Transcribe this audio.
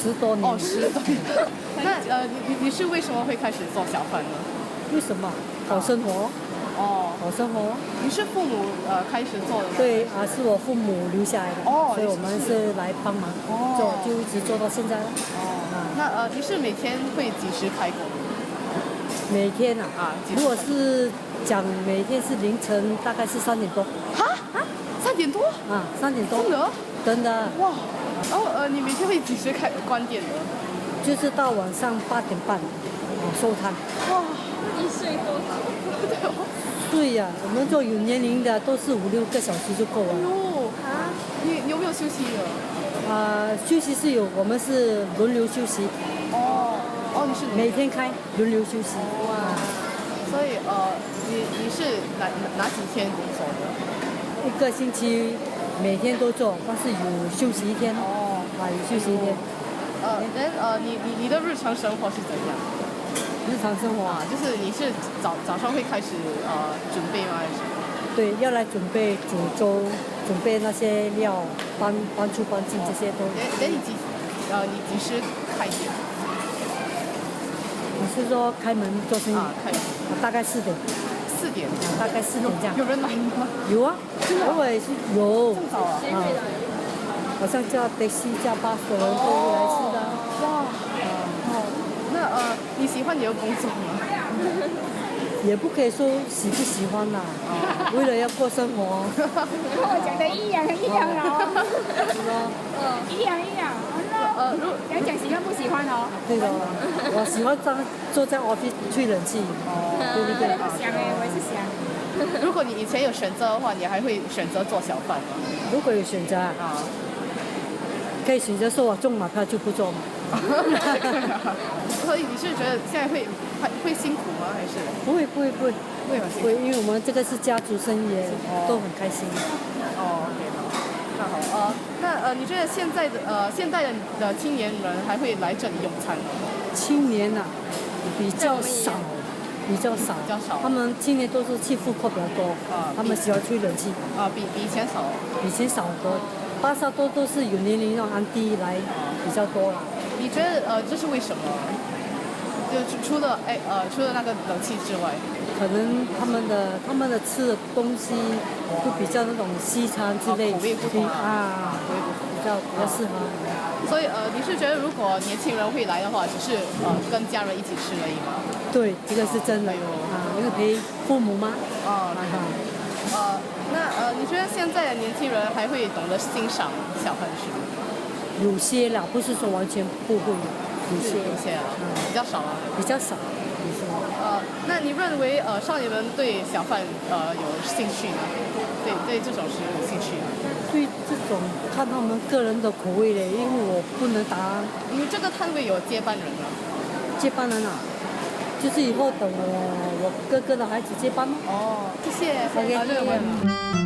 10多年。哦，10多年。那你是为什么会开始做小贩呢？为什么？好生活。哦，好生活。你是父母开始做的吗？对啊，是我父母留下来的，哦，所以我们是来帮忙，就一直做到现在了。那你是每天会几时开工？每天啊，如果是讲每天是凌晨，大概是3点多。3点多？啊，3点多。真的？真的。哇，然后你每天会几时关店的？就是到晚上8点半，收摊。哇，一岁多对哦。对呀，我们做有年龄的都是5、6个小时就够了。你有没有休息的？休息是有，我们是轮流休息。你是每天开，轮流休息。哇，所以你是哪几天工作的？1个星期每天都做，但是有休息1天。有休息1天。你的日常生活是怎样？日常生活就是你是早上会开始准备吗？还是？对，要来准备煮粥，准备那些料，搬出搬进这些都。你几时开店？你是说开门做生意？开门。大概4点。4点。大概4点这样。有人来吗？有啊，偶尔是有。这么早啊？好像叫的士、叫巴士的人都会来吃的。哇。那你喜欢你的工作吗？也不可以说喜不喜欢啦，为了要过生活。跟我讲的一样哦。一样。讲喜欢不喜欢哦？对的，我喜欢坐在 office 吹冷气。对不对？我也是想。如果你以前有选择的话，你还会选择做小贩吗？如果有选择可以选择说我中马票就不做嘛。所以你是觉得现在会辛苦吗？还是？不会，会很辛苦。因为我们这个是家族生意，都很开心。OK，那好。那你觉得现代的青年人还会来这里用餐吗？青年啊，比较少。他们青年都是去复课比较多。他们喜欢吹冷气。比以前少。以前少多。巴萨都是有年龄让安迪来比较多啦。你觉得这是为什么？就除了那个冷气之外，可能他们的吃的东西会比较那种西餐之类，口味不同比较适合。所以你是觉得如果年轻人会来的话，只是跟家人一起吃而已吗？对，这个是真的因为陪父母吗？那你觉得现在的年轻人还会懂得欣赏小贩吃吗？有些啦，不是说完全不会，有些比较少啊。比较少。那你认为少年们对小贩有兴趣吗？对这种食物有兴趣吗？对这种看他们个人的口味嘞，因为我不能答。你这个摊位有接班人吗？接班人啊，就是以后等我哥哥的孩子接班吗？谢谢。OK。